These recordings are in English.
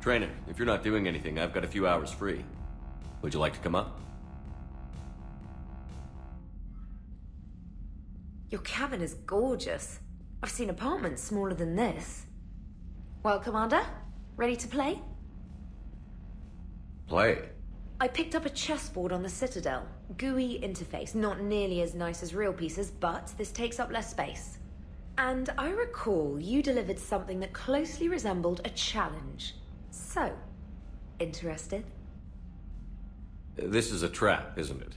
Trainer, if you're not doing anything, I've got a few hours free. Would you like to come up? Your cabin is gorgeous. I've seen apartments smaller than this. Well, Commander, ready to play? Play? I picked up a chessboard on the Citadel. GUI interface, not nearly as nice as real pieces, but this takes up less space. And I recall you delivered something that closely resembled a challenge. So, interested? This is a trap, isn't it?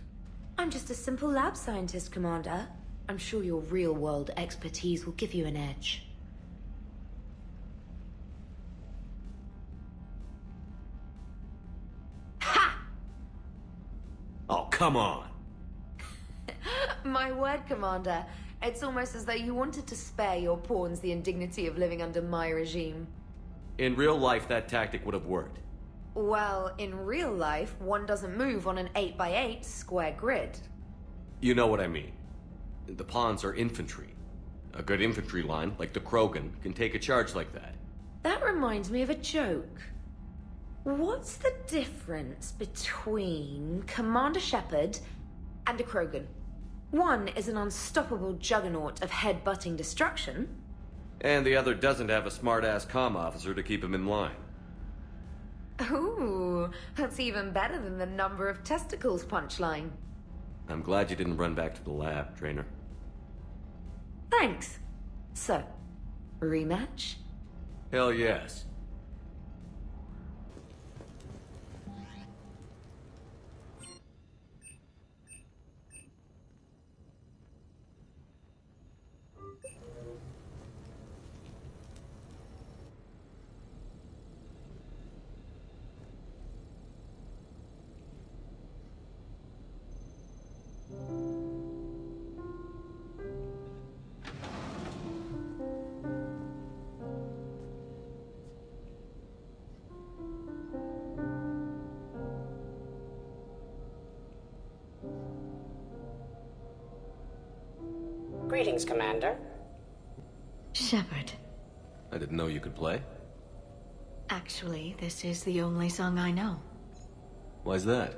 I'm just a simple lab scientist, Commander. I'm sure your real-world expertise will give you an edge. Ha! Oh, come on! My word, Commander. It's almost as though you wanted to spare your pawns the indignity of living under my regime. In real life, that tactic would have worked. Well, in real life, one doesn't move on an 8x8 square grid. You know what I mean. The pawns are infantry. A good infantry line, like the Krogan, can take a charge like that. That reminds me of a joke. What's the difference between Commander Shepard and a Krogan? One is an unstoppable juggernaut of head-butting destruction. And the other doesn't have a smart-ass comm officer to keep him in line. Ooh, that's even better than the number of testicles punchline. I'm glad you didn't run back to the lab, Trainer. Thanks. So, rematch? Hell yes. Greetings, Commander. Shepard. I didn't know you could play. Actually, this is the only song I know. Why's that?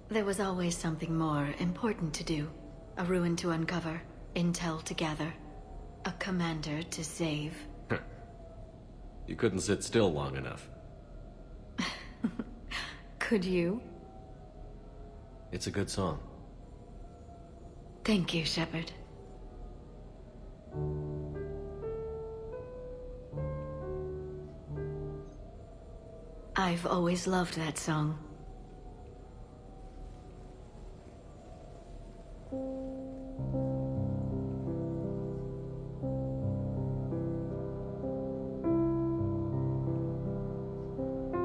There was always something more important to do. A ruin to uncover, intel to gather, a commander to save. You couldn't sit still long enough. Could you? It's a good song. Thank you, Shepard. I've always loved that song.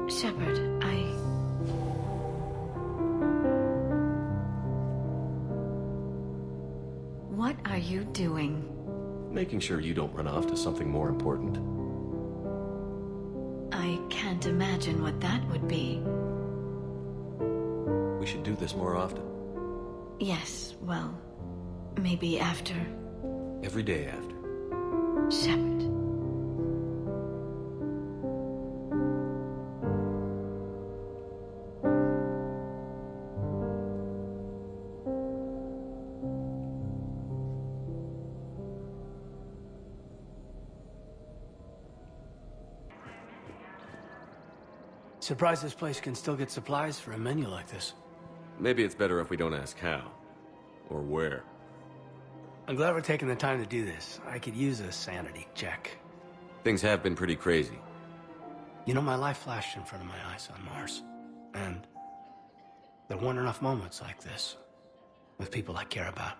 Shepard, What are you doing? Making sure you don't run off to something more important. I can't imagine what that would be. We should do this more often. Yes, well, maybe after. Every day after. Shepard. Surprised this place can still get supplies for a menu like this. Maybe it's better if we don't ask how. Or where. I'm glad we're taking the time to do this. I could use a sanity check. Things have been pretty crazy. You know, my life flashed in front of my eyes on Mars. And there weren't enough moments like this. With people I care about.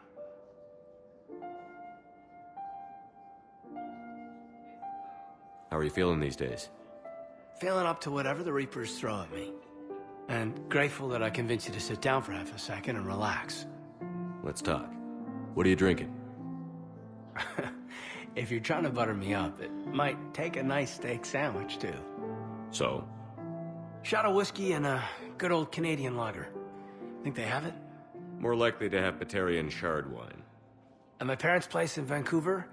How are you feeling these days? Feeling up to whatever the Reapers throw at me. And grateful that I convinced you to sit down for half a second and relax. Let's talk. What are you drinking? If you're trying to butter me up, it might take a nice steak sandwich, too. So? Shot of whiskey and a good old Canadian lager. Think they have it? More likely to have Batarian shard wine. At my parents' place in Vancouver,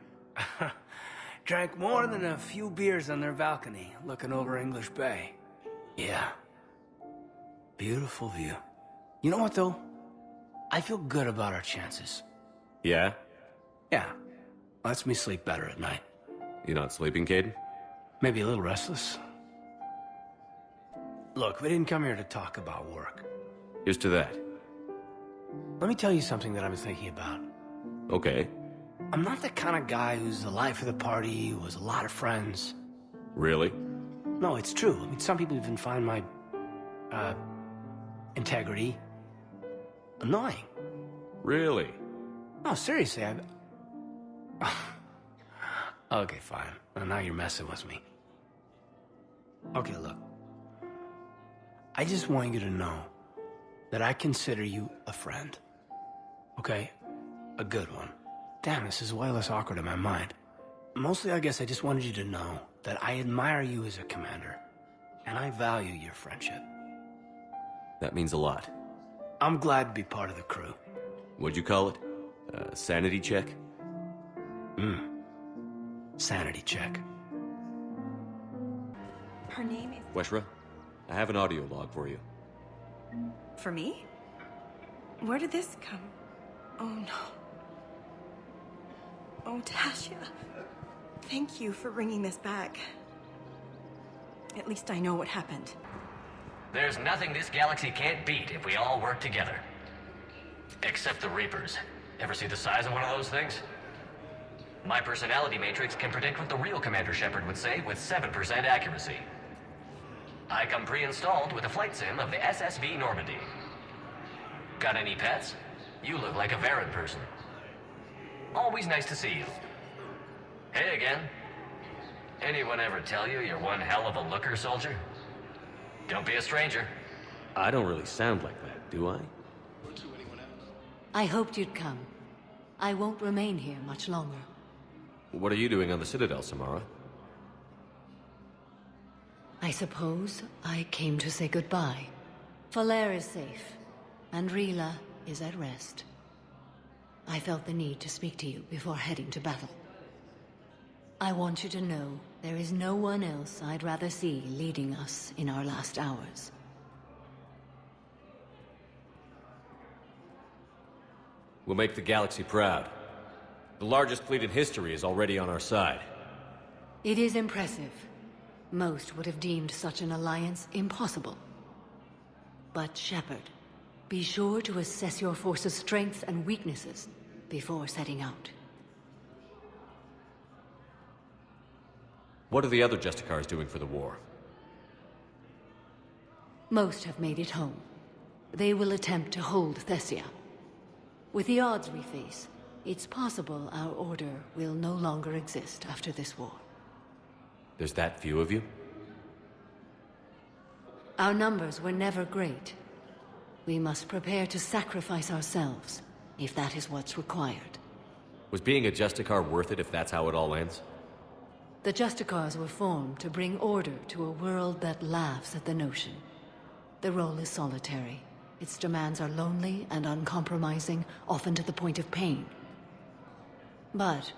drank more than a few beers on their balcony, looking over English Bay. Yeah. Beautiful view. You know what, though? I feel good about our chances. Yeah? Yeah. Lets me sleep better at night. You not sleeping, Caden? Maybe a little restless. Look, we didn't come here to talk about work. Here's to that. Let me tell you something that I've been thinking about. Okay. I'm not the kind of guy who's the life of the party, who has a lot of friends. Really? No, it's true. I mean, some people even find my, integrity annoying. Really? No, seriously, Okay, fine. Well, now you're messing with me. Okay, look. I just want you to know that I consider you a friend. Okay? A good one. Damn, this is way less awkward in my mind. Mostly, I guess I just wanted you to know that I admire you as a commander, and I value your friendship. That means a lot. I'm glad to be part of the crew. What'd you call it? Sanity check? Sanity check. Her name is... Weshra, I have an audio log for you. For me? Where did this come? Oh, no. Oh, Tasha. Thank you for bringing this back. At least I know what happened. There's nothing this galaxy can't beat if we all work together. Except the Reapers. Ever see the size of one of those things? My personality matrix can predict what the real Commander Shepard would say with 7% accuracy. I come pre-installed with a flight sim of the SSV Normandy. Got any pets? You look like a Varan person. Always nice to see you. Hey again. Anyone ever tell you you're one hell of a looker, soldier? Don't be a stranger. I don't really sound like that, do I? I hoped you'd come. I won't remain here much longer. What are you doing on the Citadel, Samara? I suppose I came to say goodbye. Falair is safe, and Rila is at rest. I felt the need to speak to you before heading to battle. I want you to know there is no one else I'd rather see leading us in our last hours. We'll make the galaxy proud. The largest fleet in history is already on our side. It is impressive. Most would have deemed such an alliance impossible. But Shepard, be sure to assess your force's strengths and weaknesses before setting out. What are the other Justicars doing for the war? Most have made it home. They will attempt to hold Thessia. With the odds we face, it's possible our order will no longer exist after this war. There's that few of you? Our numbers were never great. We must prepare to sacrifice ourselves, if that is what's required. Was being a Justicar worth it if that's how it all ends? The Justicars were formed to bring order to a world that laughs at the notion. The role is solitary. Its demands are lonely and uncompromising, often to the point of pain. But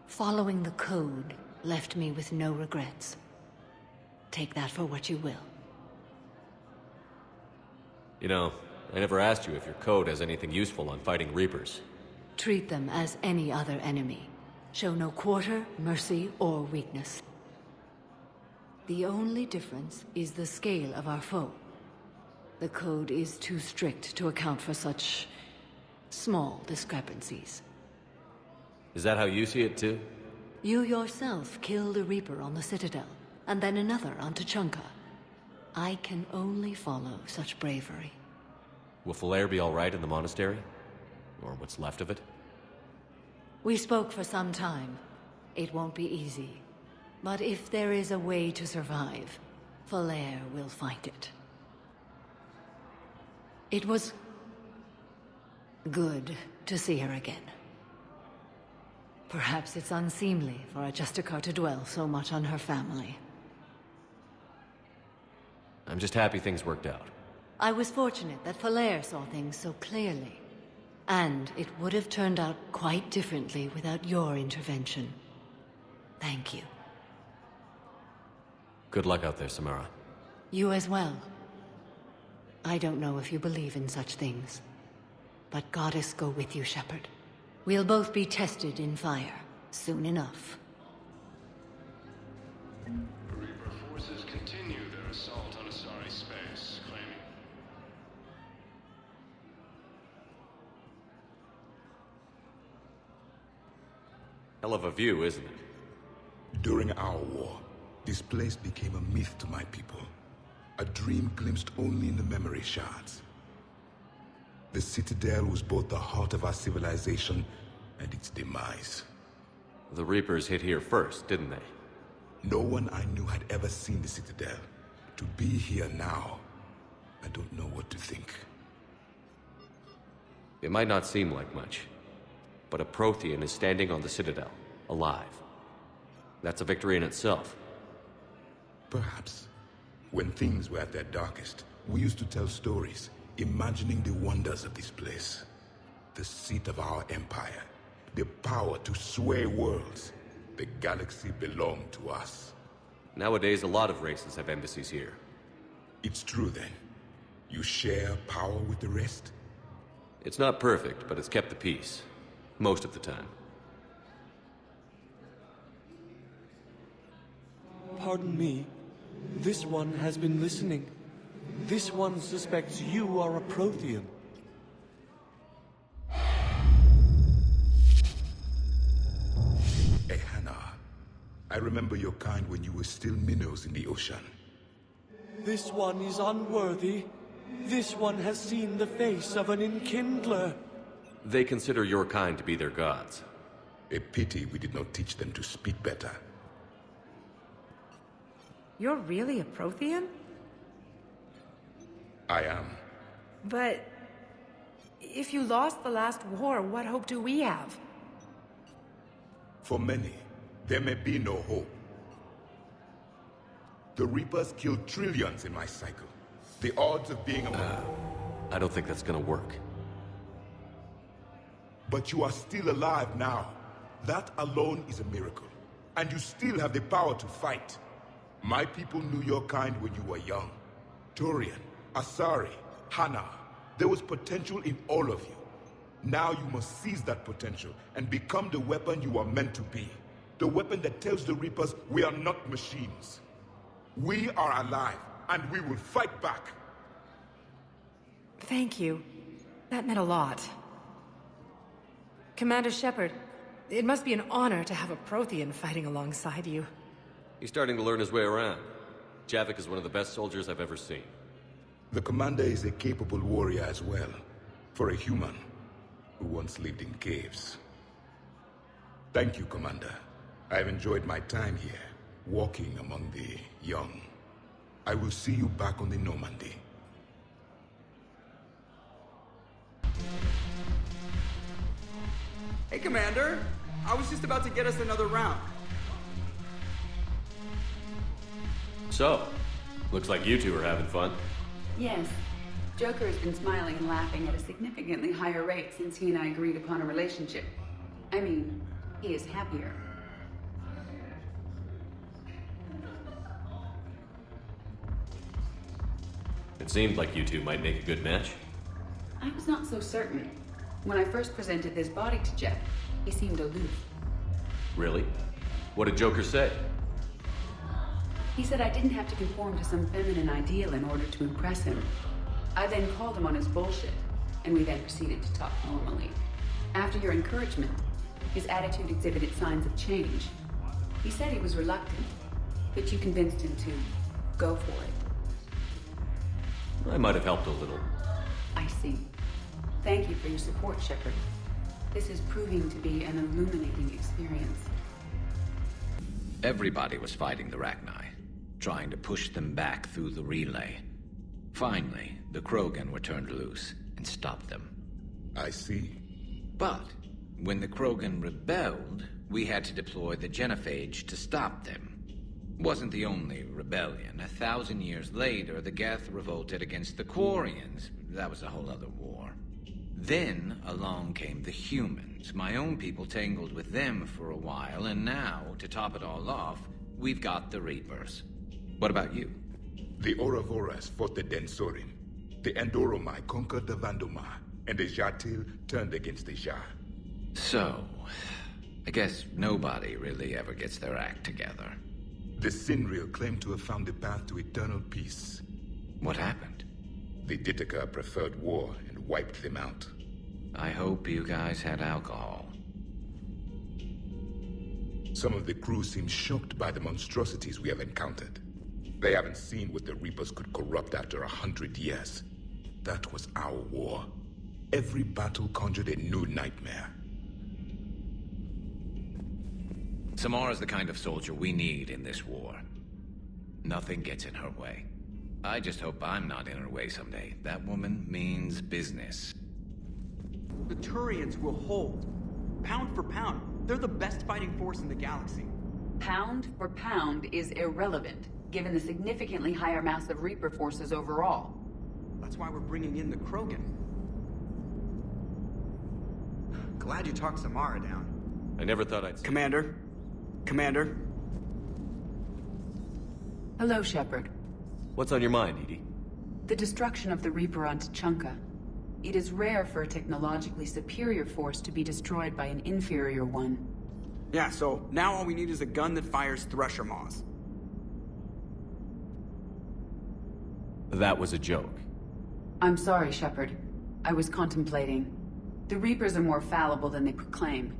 following the code left me with no regrets. Take that for what you will. You know, I never asked you if your code has anything useful on fighting Reapers. Treat them as any other enemy. Show no quarter, mercy, or weakness. The only difference is the scale of our foe. The code is too strict to account for such small discrepancies. Is that how you see it too? You yourself killed a Reaper on the Citadel, and then another on Tuchanka. I can only follow such bravery. Will Falair be all right in the monastery? Or what's left of it? We spoke for some time. It won't be easy. But if there is a way to survive, Falair will find it. It was good to see her again. Perhaps it's unseemly for a Justicar to dwell so much on her family. I'm just happy things worked out. I was fortunate that Falair saw things so clearly. And it would have turned out quite differently without your intervention. Thank you. Good luck out there, Samara. You as well. I don't know if you believe in such things, but Goddess go with you, Shepard. We'll both be tested in fire, soon enough. The Reaper forces continue their assault on Asari space, claiming... Hell of a view, isn't it? During our war, this place became a myth to my people. A dream glimpsed only in the memory shards. The Citadel was both the heart of our civilization and its demise. The Reapers hit here first, didn't they? No one I knew had ever seen the Citadel. To be here now, I don't know what to think. It might not seem like much, but a Prothean is standing on the Citadel, alive. That's a victory in itself. Perhaps. When things were at their darkest, we used to tell stories, imagining the wonders of this place. The seat of our empire, the power to sway worlds. The galaxy belonged to us. Nowadays, a lot of races have embassies here. It's true then. You share power with the rest? It's not perfect, but it's kept the peace. Most of the time. Pardon me. This one has been listening. This one suspects you are a Prothean. Hey, Hannah. I remember your kind when you were still minnows in the ocean. This one is unworthy. This one has seen the face of an enkindler. They consider your kind to be their gods. A pity we did not teach them to speak better. You're really a Prothean? I am. But if you lost the last war, what hope do we have? For many, there may be no hope. The Reapers killed trillions in my cycle. The odds of being among... I don't think that's gonna work. But you are still alive now. That alone is a miracle. And you still have the power to fight. My people knew your kind when you were young. Turian, Asari, Hana. There was potential in all of you. Now you must seize that potential and become the weapon you are meant to be. The weapon that tells the Reapers we are not machines. We are alive, and we will fight back. Thank you. That meant a lot. Commander Shepard, it must be an honor to have a Prothean fighting alongside you. He's starting to learn his way around. Javik is one of the best soldiers I've ever seen. The commander is a capable warrior as well, for a human who once lived in caves. Thank you, Commander. I've enjoyed my time here, walking among the young. I will see you back on the Normandy. Hey, Commander. I was just about to get us another round. So, looks like you two are having fun. Yes. Joker has been smiling and laughing at a significantly higher rate since he and I agreed upon a relationship. I mean, he is happier. It seemed like you two might make a good match. I was not so certain. When I first presented this body to Jeff, he seemed aloof. Really? What did Joker say? He said I didn't have to conform to some feminine ideal in order to impress him. I then called him on his bullshit, and we then proceeded to talk normally. After your encouragement, his attitude exhibited signs of change. He said he was reluctant, but you convinced him to go for it. I might have helped a little. I see. Thank you for your support, Shepard. This is proving to be an illuminating experience. Everybody was fighting the Rachni, trying to push them back through the relay. Finally, the Krogan were turned loose and stopped them. I see. But when the Krogan rebelled, we had to deploy the genophage to stop them. Wasn't the only rebellion. 1,000 years later, the Geth revolted against the Quarians. That was a whole other war. Then along came the humans. My own people tangled with them for a while, and now, to top it all off, we've got the Reapers. What about you? The Ouroboros fought the Densorim. The Endoromai conquered the Vandomai, and the Jatil turned against the Jah. So, I guess nobody really ever gets their act together. The Sinreal claimed to have found the path to eternal peace. What happened? The Ditaka preferred war and wiped them out. I hope you guys had alcohol. Some of the crew seem shocked by the monstrosities we have encountered. They haven't seen what the Reapers could corrupt after 100 years. That was our war. Every battle conjured a new nightmare. Samara's the kind of soldier we need in this war. Nothing gets in her way. I just hope I'm not in her way someday. That woman means business. The Turians will hold. Pound for pound, they're the best fighting force in the galaxy. Pound for pound is irrelevant, given the significantly higher mass of Reaper forces overall. That's why we're bringing in the Krogan. Glad you talked Samara down. I never thought I'd... Commander? Commander? Hello, Shepard. What's on your mind, Edie? The destruction of the Reaper on Tuchanka. It is rare for a technologically superior force to be destroyed by an inferior one. Yeah, so now all we need is a gun that fires Thresher Maws. That was a joke. I'm sorry, Shepard. I was contemplating. The Reapers are more fallible than they proclaim.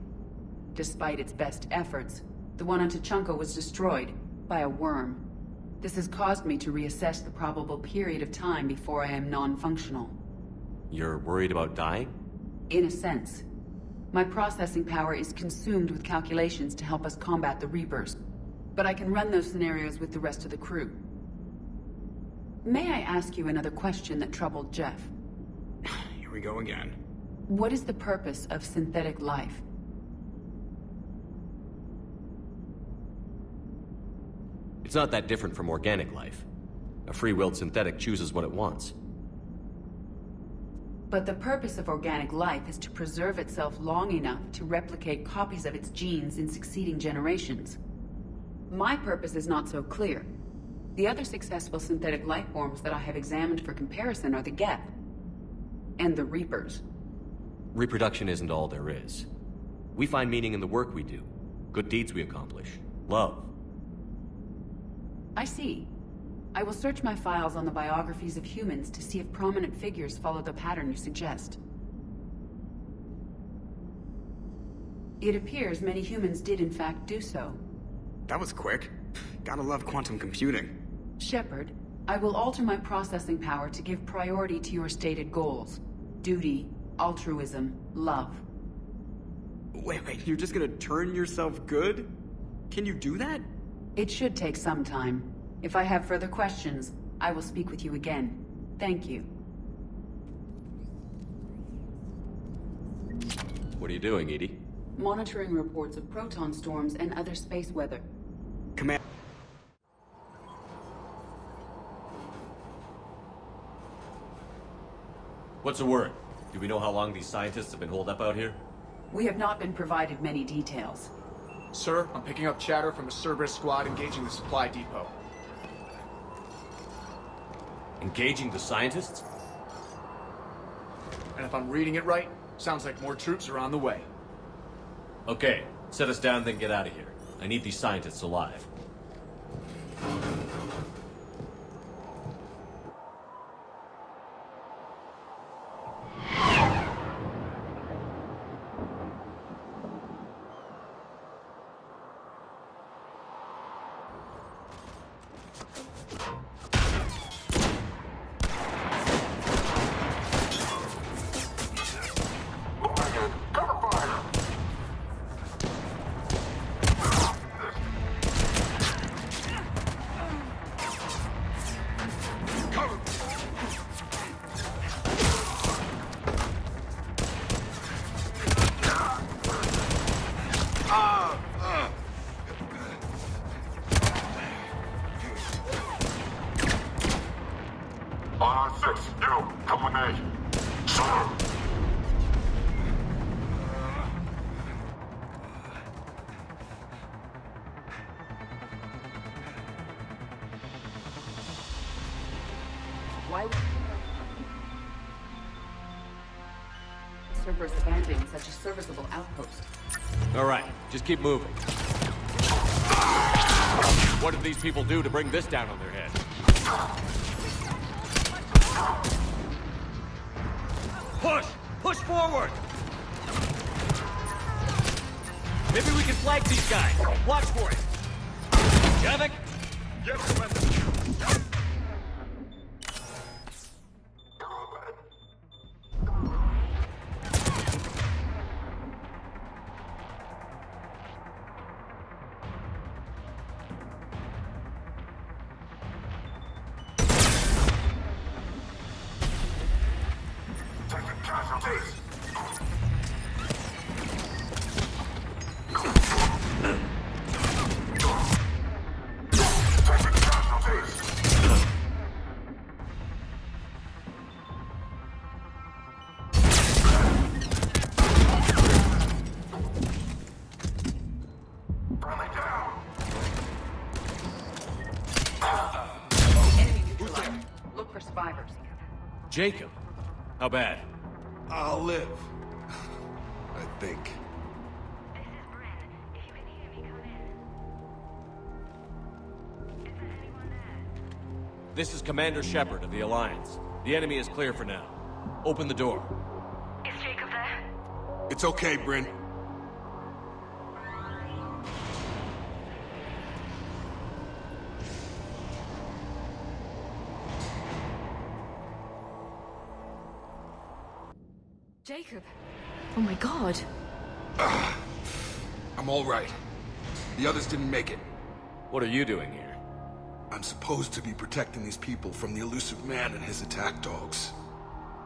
Despite its best efforts, the one on Tuchanka was destroyed by a worm. This has caused me to reassess the probable period of time before I am non-functional. You're worried about dying? In a sense. My processing power is consumed with calculations to help us combat the Reapers. But I can run those scenarios with the rest of the crew. May I ask you another question that troubled Jeff? Here we go again. What is the purpose of synthetic life? It's not that different from organic life. A free-willed synthetic chooses what it wants. But the purpose of organic life is to preserve itself long enough to replicate copies of its genes in succeeding generations. My purpose is not so clear. The other successful synthetic life forms that I have examined for comparison are the Geth and the Reapers. Reproduction isn't all there is. We find meaning in the work we do, good deeds we accomplish, love. I see. I will search my files on the biographies of humans to see if prominent figures follow the pattern you suggest. It appears many humans did in fact do so. That was quick. Gotta love quantum computing. Shepard, I will alter my processing power to give priority to your stated goals. Duty, altruism, love. Wait, you're just gonna turn yourself good? Can you do that? It should take some time. If I have further questions, I will speak with you again. Thank you. What are you doing, Edie? Monitoring reports of proton storms and other space weather. Command. What's the word? Do we know how long these scientists have been holed up out here? We have not been provided many details. Sir, I'm picking up chatter from a Cerberus squad engaging the supply depot. Engaging the scientists? And if I'm reading it right, sounds like more troops are on the way. Okay, set us down, then get out of here. I need these scientists alive. Cerberus abandoning such a serviceable outpost. All right, just keep moving. What did these people do to bring this down on their head? Push! Push forward! Maybe we can flank these guys. Watch for it. Javik? Yes, Commander. Jacob? How bad? I'll live. I think. This is Commander Shepard of the Alliance. The enemy is clear for now. Open the door. Is Jacob there? It's okay, Bryn. Jacob. Oh my god. I'm all right. The others didn't make it. What are you doing here? I'm supposed to be protecting these people from the elusive man and his attack dogs.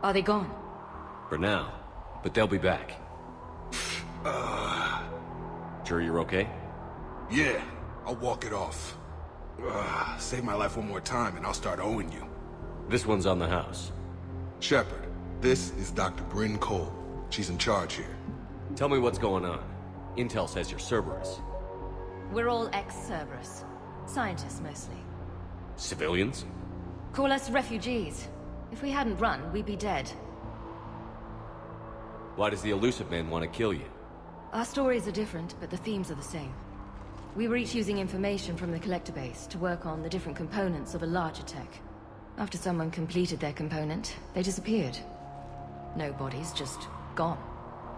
Are they gone? For now. But they'll be back. Sure you're okay? Yeah, I'll walk it off. Save my life one more time and I'll start owing you. This one's on the house. Shepard, this is Dr. Bryn Cole. She's in charge here. Tell me what's going on. Intel says you're Cerberus. We're all ex-Cerberus. Scientists, mostly. Civilians? Call us refugees. If we hadn't run, we'd be dead. Why does the elusive man want to kill you? Our stories are different, but the themes are the same. We were each using information from the collector base to work on the different components of a larger tech. After someone completed their component, they disappeared. No bodies, just gone.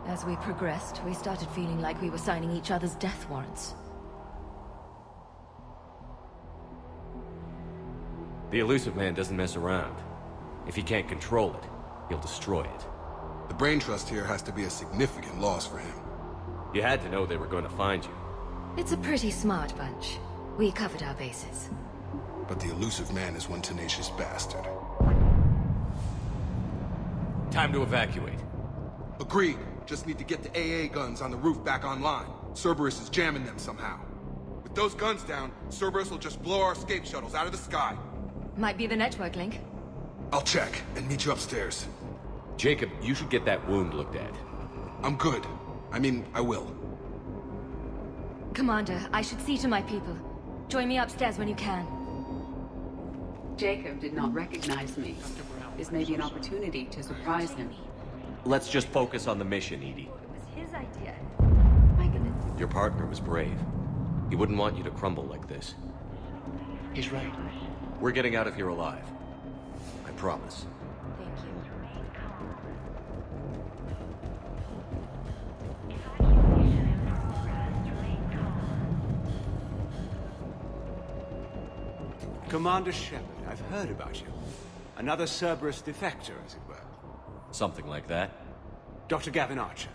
As we progressed, we started feeling like we were signing each other's death warrants. The elusive man doesn't mess around. If he can't control it, he'll destroy it. The brain trust here has to be a significant loss for him. You had to know they were going to find you. It's a pretty smart bunch. We covered our bases. But the elusive man is one tenacious bastard. Time to evacuate. Agreed. Just need to get the AA guns on the roof back online. Cerberus is jamming them somehow. With those guns down, Cerberus will just blow our escape shuttles out of the sky. Might be the network link. I'll check and meet you upstairs. Jacob, you should get that wound looked at. I'm good. I mean, I will. Commander, I should see to my people. Join me upstairs when you can. Jacob did not recognize me. This may be an opportunity to surprise him. Let's just focus on the mission, Edie. It was his idea. Your partner was brave. He wouldn't want you to crumble like this. He's right. We're getting out of here alive. I promise. Thank you. Commander Shepard, I've heard about you. Another Cerberus defector, as it were. Something like that. Dr. Gavin Archer.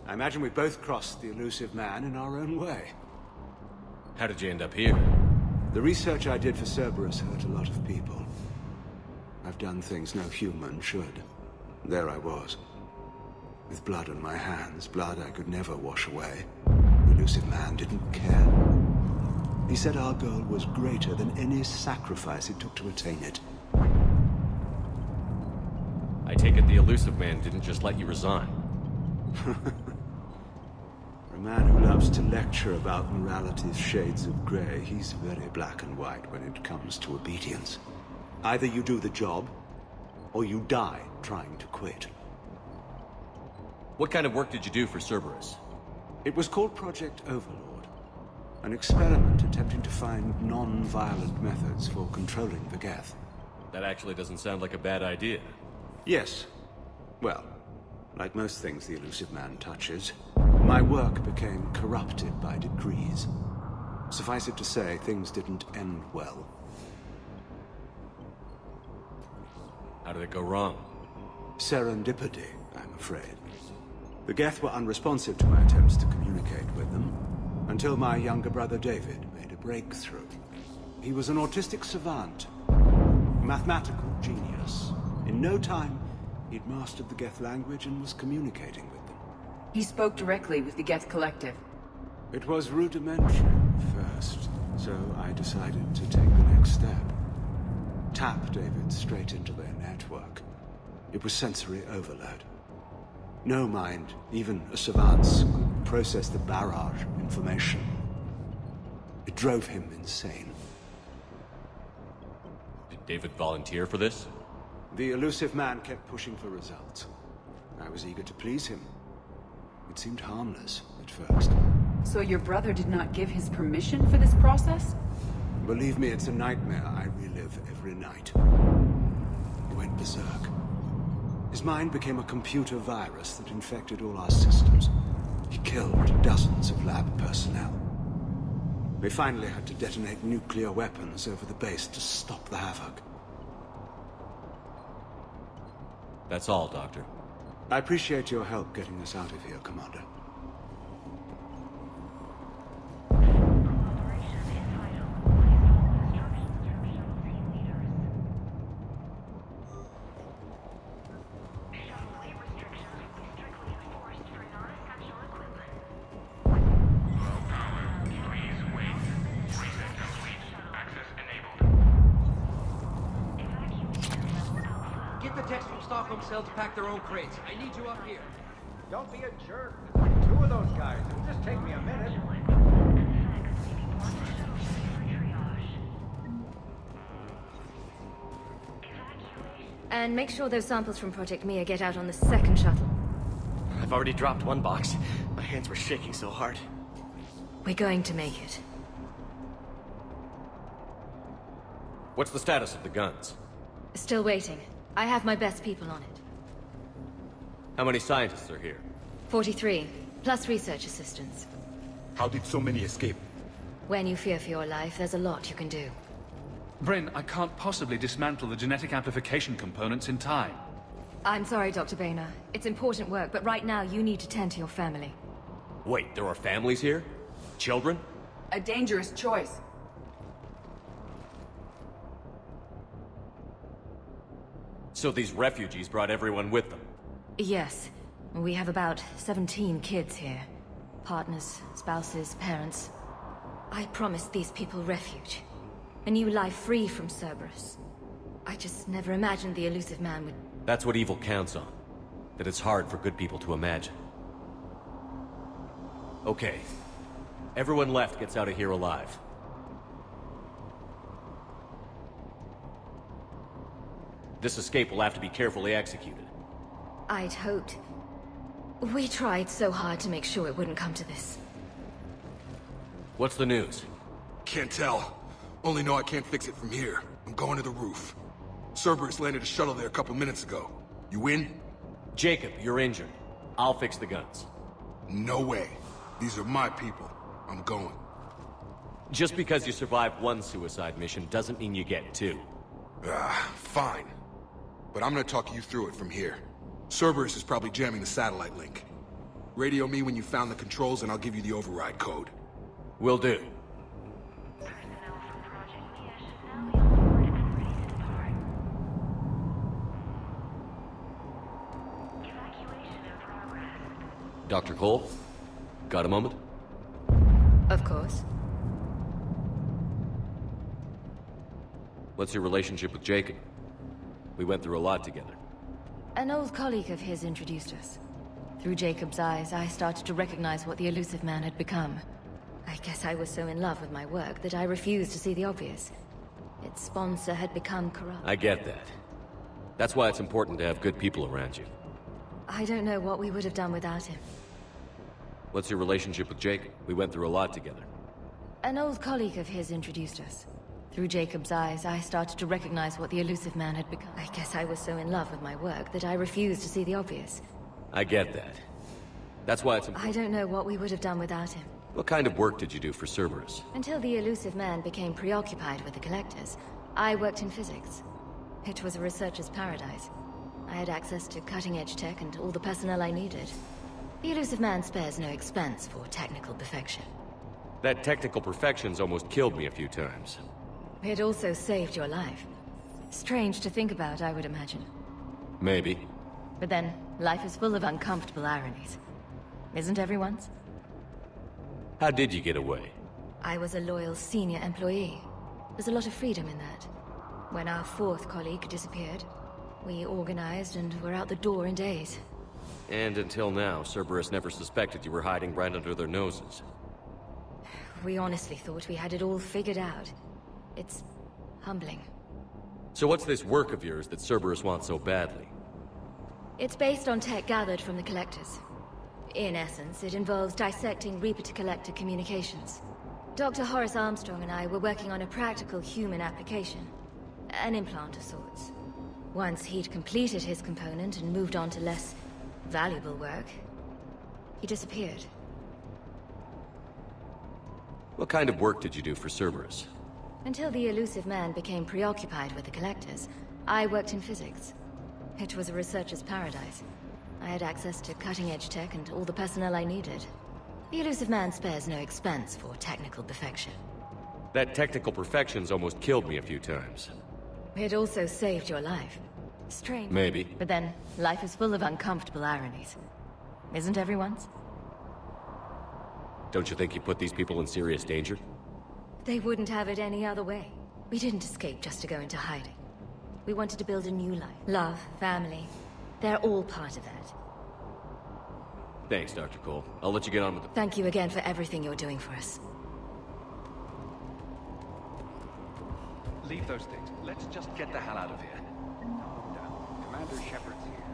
I imagine we both crossed the elusive man in our own way. How did you end up here? The research I did for Cerberus hurt a lot of people. I've done things no human should. There I was. With blood on my hands, blood I could never wash away. The elusive man didn't care. He said our goal was greater than any sacrifice it took to attain it. I take it the elusive man didn't just let you resign. For a man who loves to lecture about morality's shades of grey, he's very black and white when it comes to obedience. Either you do the job, or you die trying to quit. What kind of work did you do for Cerberus? It was called Project Overlord. An experiment attempting to find non-violent methods for controlling the Geth. That actually doesn't sound like a bad idea. Yes. Well, like most things the elusive man touches, my work became corrupted by degrees. Suffice it to say, things didn't end well. How did it go wrong? Serendipity, I'm afraid. The Geth were unresponsive to my attempts to communicate with them, until my younger brother David made a breakthrough. He was an autistic savant, a mathematical genius. In no time, he'd mastered the Geth language and was communicating with them. He spoke directly with the Geth Collective. It was rudimentary at first, so I decided to take the next step. Tap David straight into their network. It was sensory overload. No mind, even a savant's, could process the barrage of information. It drove him insane. Did David volunteer for this? The elusive man kept pushing for results. I was eager to please him. It seemed harmless at first. So your brother did not give his permission for this process? Believe me, it's a nightmare I relive every night. He went berserk. His mind became a computer virus that infected all our systems. He killed dozens of lab personnel. They finally had to detonate nuclear weapons over the base to stop the havoc. That's all, Doctor. I appreciate your help getting us out of here, Commander. To pack their own crates. I need you up here. Don't be a jerk. Two of those guys. It'll just take me a minute. And make sure those samples from Project Mia get out on the second shuttle. I've already dropped one box. My hands were shaking so hard. We're going to make it. What's the status of the guns? Still waiting. I have my best people on it. How many scientists are here? 43, plus research assistants. How did so many escape? When you fear for your life, there's a lot you can do. Bryn, I can't possibly dismantle the genetic amplification components in time. I'm sorry, Dr. Boehner. It's important work, but right now you need to tend to your family. Wait, there are families here? Children? A dangerous choice. So these refugees brought everyone with them? Yes. We have about 17 kids here. Partners, spouses, parents. I promised these people refuge. A new life free from Cerberus. I just never imagined the elusive man would... That's what evil counts on. That it's hard for good people to imagine. Okay. Everyone left gets out of here alive. This escape will have to be carefully executed. I'd hoped. We tried so hard to make sure it wouldn't come to this. What's the news? Can't tell. Only know I can't fix it from here. I'm going to the roof. Cerberus landed a shuttle there a couple minutes ago. You in? Jacob, you're injured. I'll fix the guns. No way. These are my people. I'm going. Just because you survived one suicide mission doesn't mean you get two. Fine. But I'm gonna talk you through it from here. Cerberus is probably jamming the satellite link. Radio me when you found the controls and I'll give you the override code. Will do. Dr. Cole? Got a moment? Of course. What's your relationship with Jacob? We went through a lot together. An old colleague of his introduced us. Through Jacob's eyes, I started to recognize what the elusive man had become. I guess I was so in love with my work that I refused to see the obvious. Its sponsor had become corrupt. I get that. That's why it's important to have good people around you. I don't know what we would have done without him. What's your relationship with Jacob? We went through a lot together. An old colleague of his introduced us. Through Jacob's eyes, I started to recognize what the elusive man had become. I guess I was so in love with my work that I refused to see the obvious. I get that. That's why it's important. I don't know what we would have done without him. What kind of work did you do for Cerberus? Until the elusive man became preoccupied with the collectors, I worked in physics. It was a researcher's paradise. I had access to cutting-edge tech and all the personnel I needed. The elusive man spares no expense for technical perfection. That technical perfection's almost killed me a few times. It also saved your life. Strange to think about, I would imagine. Maybe. But then, life is full of uncomfortable ironies. Isn't everyone's? How did you get away? I was a loyal senior employee. There's a lot of freedom in that. When our fourth colleague disappeared, we organized and were out the door in days. And until now, Cerberus never suspected you were hiding right under their noses. We honestly thought we had it all figured out. It's humbling. So what's this work of yours that Cerberus wants so badly? It's based on tech gathered from the collectors. In essence, it involves dissecting Reaper-to-Collector communications. Dr. Horace Armstrong and I were working on a practical human application. An implant of sorts. Once he'd completed his component and moved on to less valuable work, he disappeared. What kind of work did you do for Cerberus? Until the elusive man became preoccupied with the collectors, I worked in physics. It was a researcher's paradise. I had access to cutting-edge tech and all the personnel I needed. The elusive man spares no expense for technical perfection. That technical perfection's almost killed me a few times. It also saved your life. Strange. Maybe. But then, life is full of uncomfortable ironies. Isn't everyone's? Don't you think you put these people in serious danger? They wouldn't have it any other way. We didn't escape just to go into hiding. We wanted to build a new life. Love, family. They're all part of that. Thanks, Dr. Cole. I'll let you get on with it. Thank you again for everything you're doing for us. Leave those things. Let's just get the hell out of here. Calm down. Commander Shepard's here.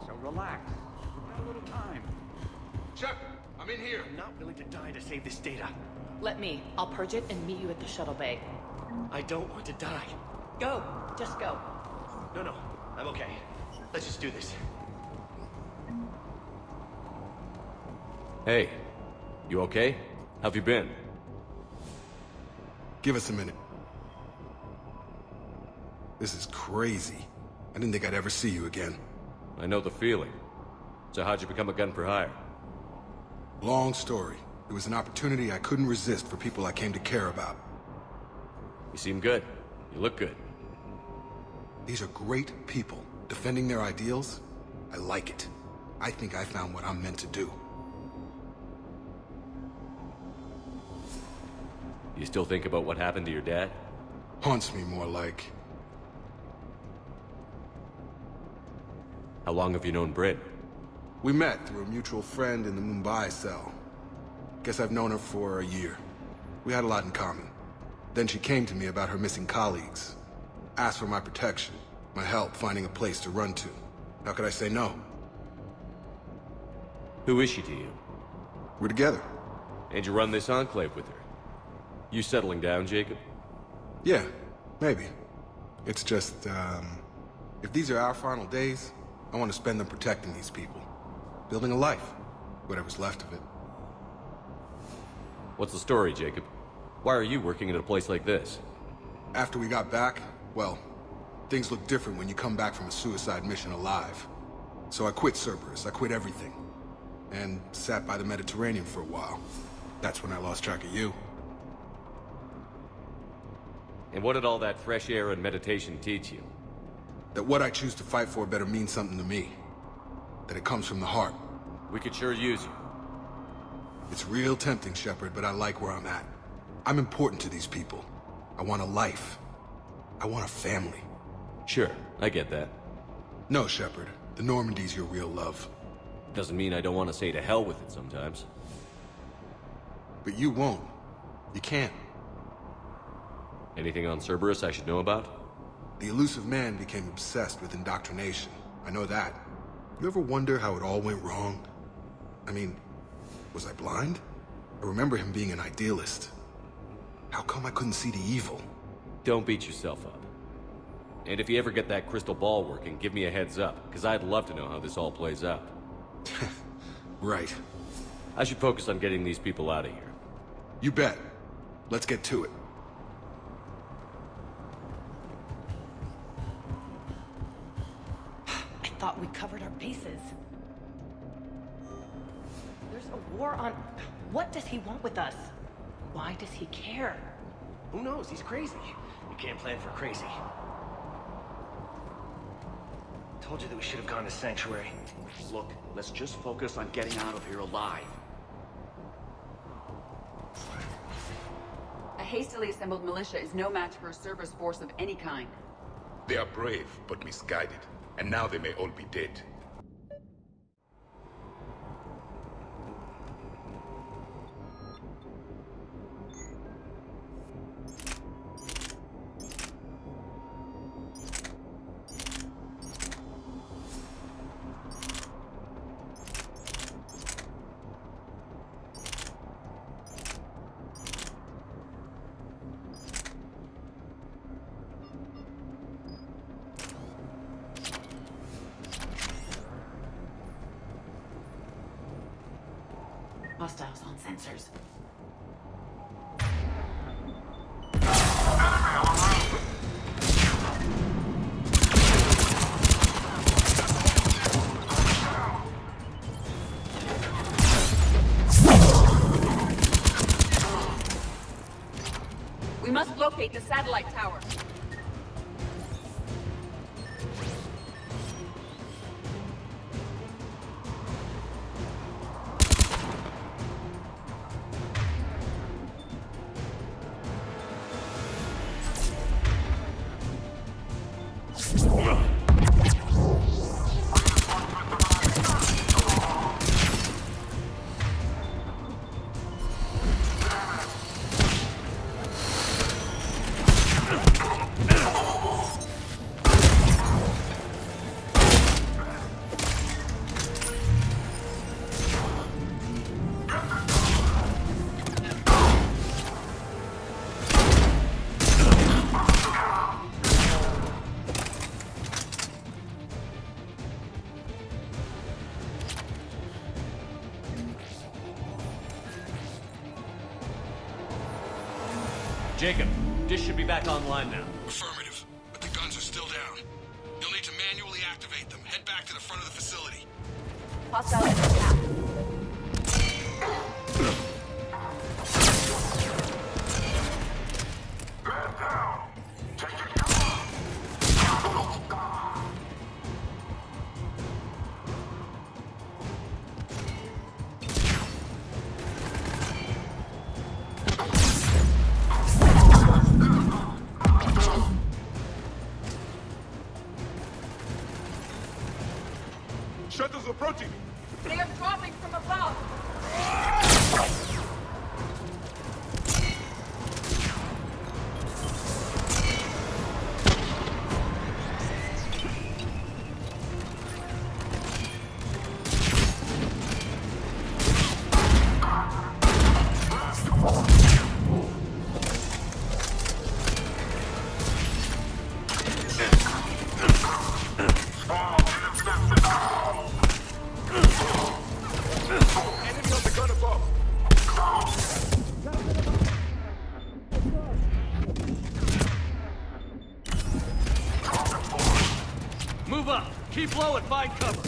So relax. We've got a little time. Shepard, I'm in here. I'm not willing to die to save this data. Let me. I'll purge it and meet you at the shuttle bay. I don't want to die. Go. Just go. No, I'm okay. Let's just do this. Hey, you okay? How've you been? Give us a minute. This is crazy. I didn't think I'd ever see you again. I know the feeling. So how'd you become a gun for hire? Long story. It was an opportunity I couldn't resist for people I came to care about. You seem good. You look good. These are great people, defending their ideals. I like it. I think I found what I'm meant to do. You still think about what happened to your dad? Haunts me more like. How long have you known Bryn? We met through a mutual friend in the Mumbai cell. Guess I've known her for a year. We had a lot in common. Then she came to me about her missing colleagues. Asked for my protection, my help finding a place to run to. How could I say no? Who is she to you? We're together. And you run this enclave with her? You settling down, Jacob? Yeah, maybe. It's just, if these are our final days, I want to spend them protecting these people. Building a life. Whatever's left of it. What's the story, Jacob? Why are you working at a place like this? After we got back, well, things look different when you come back from a suicide mission alive. So I quit Cerberus, I quit everything. And sat by the Mediterranean for a while. That's when I lost track of you. And what did all that fresh air and meditation teach you? That what I choose to fight for better mean something to me. That it comes from the heart. We could sure use you. It's real tempting, Shepard, but I like where I'm at. I'm important to these people. I want a life. I want a family. Sure, I get that. No, Shepard. The Normandy's your real love. Doesn't mean I don't want to say to hell with it sometimes. But you won't. You can't. Anything on Cerberus I should know about? The elusive man became obsessed with indoctrination. I know that. You ever wonder how it all went wrong? I mean, was I blind? I remember him being an idealist. How come I couldn't see the evil? Don't beat yourself up. And if you ever get that crystal ball working, give me a heads up, because I'd love to know how this all plays out. Right. I should focus on getting these people out of here. You bet. Let's get to it. I thought we covered our bases. There's a war on... What does he want with us? Why does he care? Who knows? He's crazy. You can't plan for crazy. Told you that we should have gone to Sanctuary. Look, let's just focus on getting out of here alive. A hastily assembled militia is no match for a Cerberus force of any kind. They are brave, but misguided. And now they may all be dead. Hostiles on sensors. We must locate the satellite tower. Jacob, dish should be back online now. Affirmative, but the guns are still down. You'll need to manually activate them. Head back to the front of the facility. Hostile attack. Shuttles approaching! They are dropping from above. Move up! Keep low and find cover!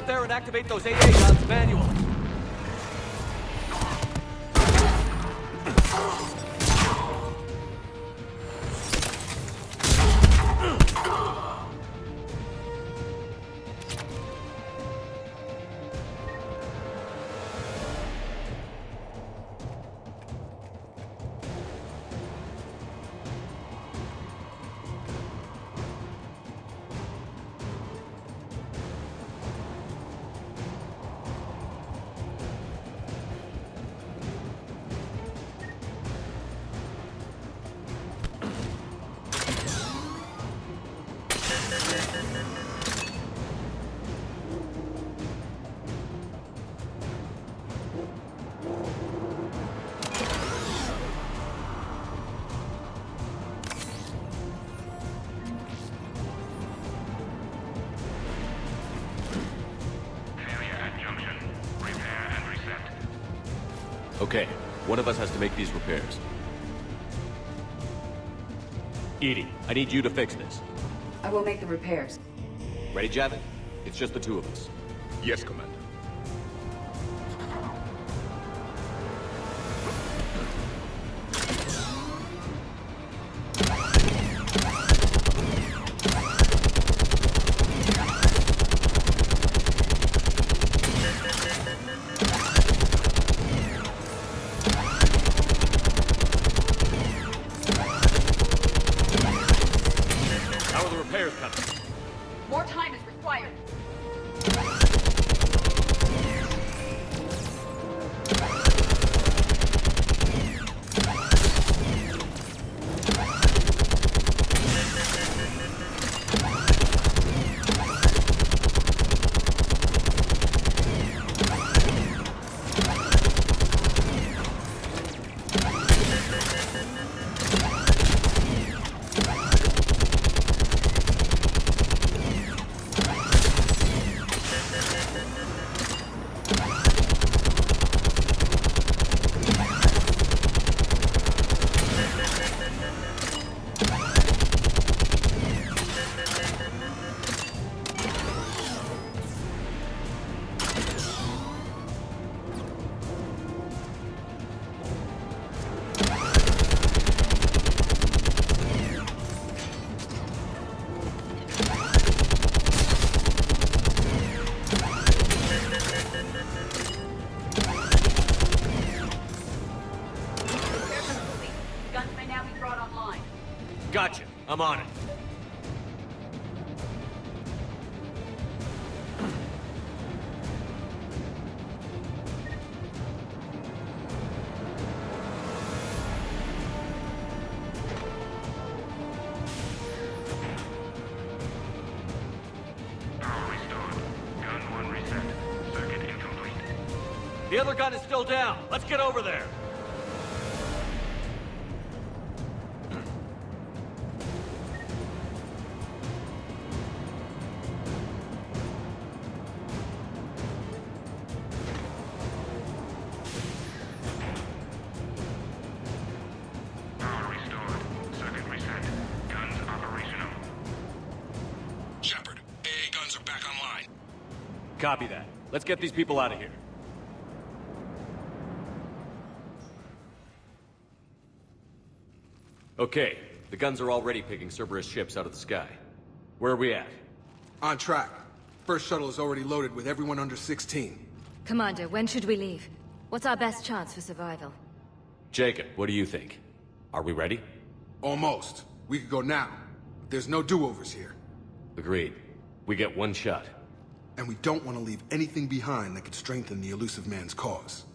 there and activate those AA guns manually. Okay, one of us has to make these repairs. Edie, I need you to fix this. I will make the repairs. Ready, Javin? It's just the two of us. Yes, Commander. More time is required. Gotcha. I'm on it. The other gun is still down. Let's get over there. Power restored. Circuit reset. Guns operational. Shepard, AA guns are back online. Copy that. Let's get these people out of here. Okay, the guns are already picking Cerberus ships out of the sky. Where are we at? On track. First shuttle is already loaded with everyone under 16. Commander, when should we leave? What's our best chance for survival? Jacob, what do you think? Are we ready? Almost. We could go now. There's no do-overs here. Agreed. We get one shot. And we don't want to leave anything behind that could strengthen the elusive man's cause.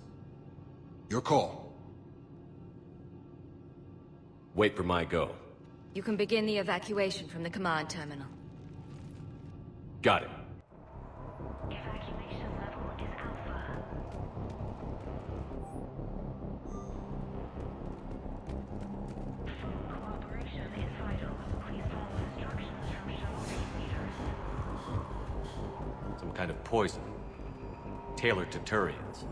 Your call. Wait for my go. You can begin the evacuation from the command terminal. Got it. Evacuation level is Alpha. Full cooperation is vital. Please follow instructions from shuttle base leaders. Some kind of poison. Tailored to Turians.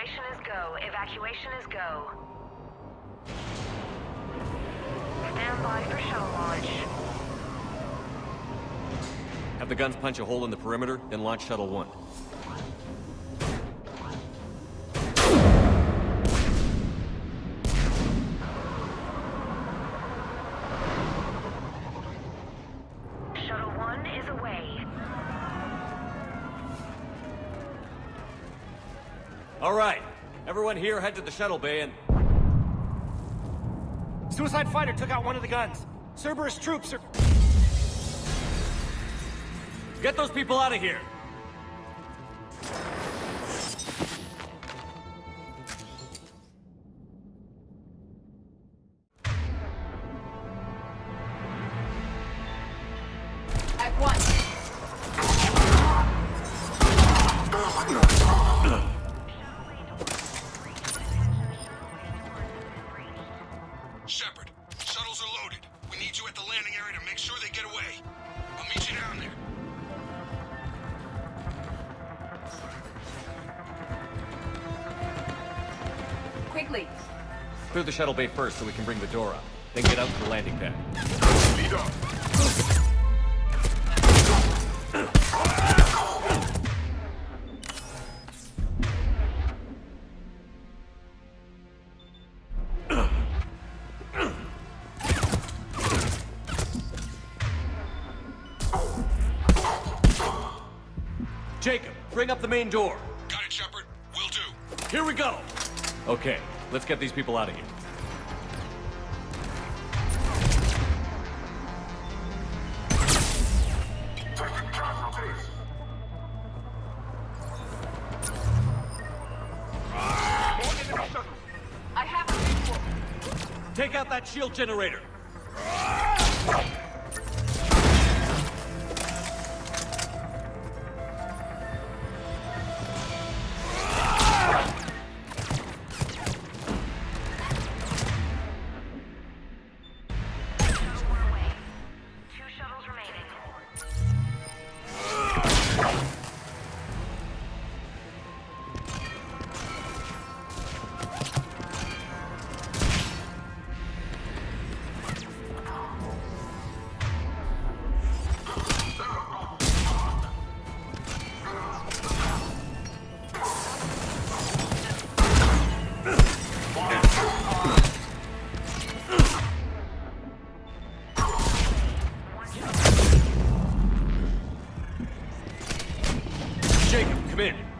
Evacuation is go. Evacuation is go. Stand by for shuttle launch. Have the guns punch a hole in the perimeter, then launch Shuttle 1. Shuttle 1 is away. All right. Everyone here, head to the shuttle bay and... Suicide fighter took out one of the guns. Cerberus troops are... Get those people out of here! At once. Shepard, shuttles are loaded. We need you at the landing area to make sure they get away. I'll meet you down there. Quickly. Clear the shuttle bay first so we can bring the door up. Then get out to the landing pad. Lead up. Jacob, bring up the main door. Got it, Shepard. Will do. Here we go! Okay, let's get these people out of here. I have a visual. Take out that shield generator.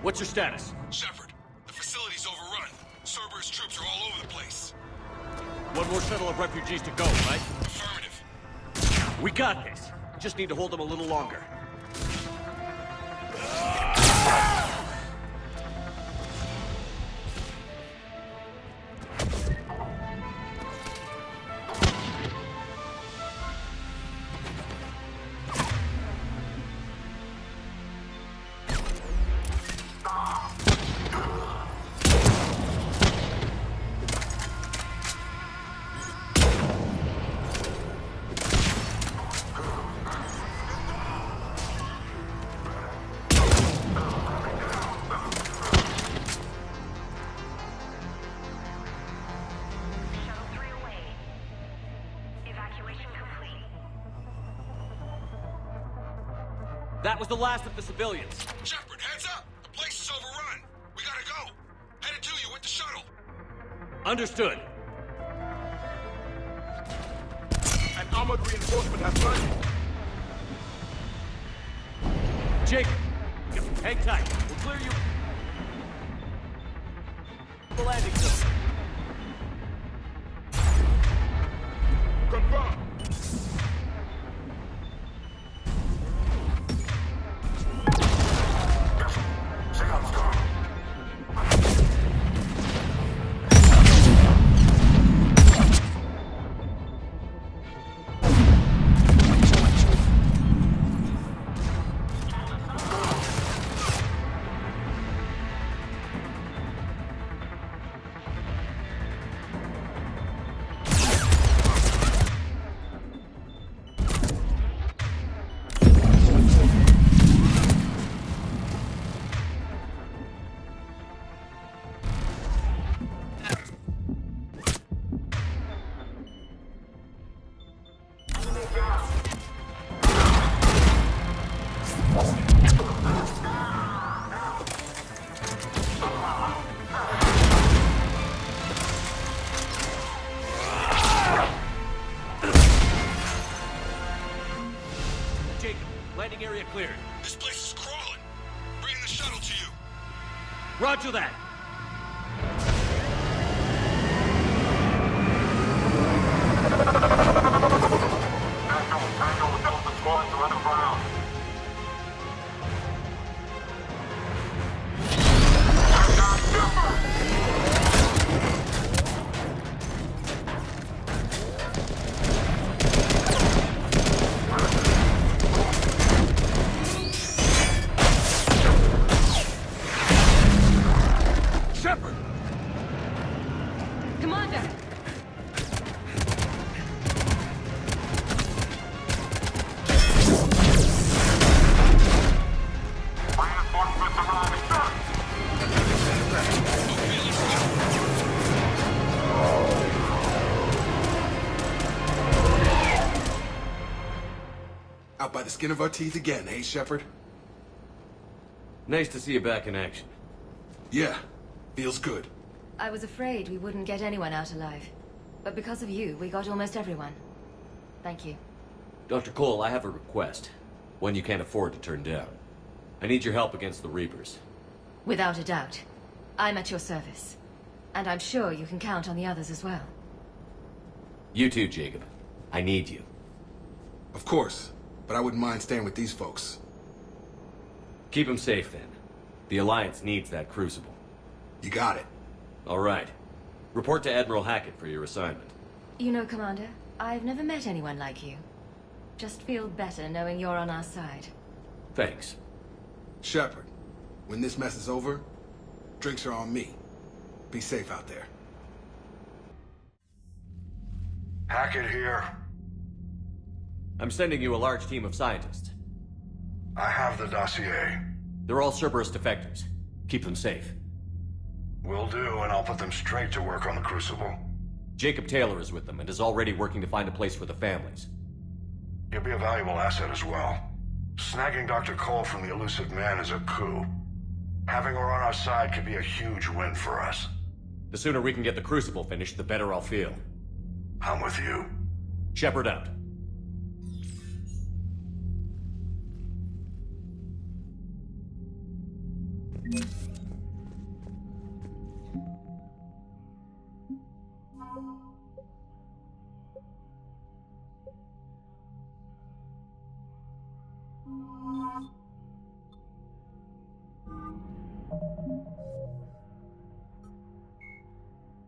What's your status? Shepard, the facility's overrun. Cerberus troops are all over the place. One more shuttle of refugees to go, right? Affirmative. We got this. Just need to hold them a little longer. That was the last of the civilians. Shepard, heads up! The place is overrun. We gotta go. Headed to you with the shuttle. Understood. An armored reinforcement has landed. Jacob, hang tight. We'll clear you. The landing zone. Confirm. Landing area cleared. This place is crawling. Bringing the shuttle to you. Roger that. Shepard! Commander! Out by the skin of our teeth again, eh, Shepard? Nice to see you back in action. Yeah, feels good. I was afraid we wouldn't get anyone out alive. But because of you, we got almost everyone. Thank you. Dr. Cole, I have a request. One you can't afford to turn down. I need your help against the Reapers. Without a doubt. I'm at your service. And I'm sure you can count on the others as well. You too, Jacob. I need you. Of course, but I wouldn't mind staying with these folks. Keep them safe, then. The Alliance needs that crucible. You got it. All right. Report to Admiral Hackett for your assignment. You know, Commander, I've never met anyone like you. Just feel better knowing you're on our side. Thanks. Shepard, when this mess is over, drinks are on me. Be safe out there. Hackett here. I'm sending you a large team of scientists. I have the dossier. They're all Cerberus defectors. Keep them safe. Will do, and I'll put them straight to work on the Crucible. Jacob Taylor is with them and is already working to find a place for the families. He'll be a valuable asset as well. Snagging Dr. Cole from the elusive man is a coup. Having her on our side could be a huge win for us. The sooner we can get the Crucible finished, the better I'll feel. I'm with you. Shepard out.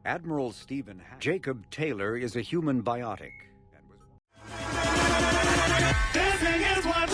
Admiral Stephen Jacob Taylor is a human biotic. Dancing is what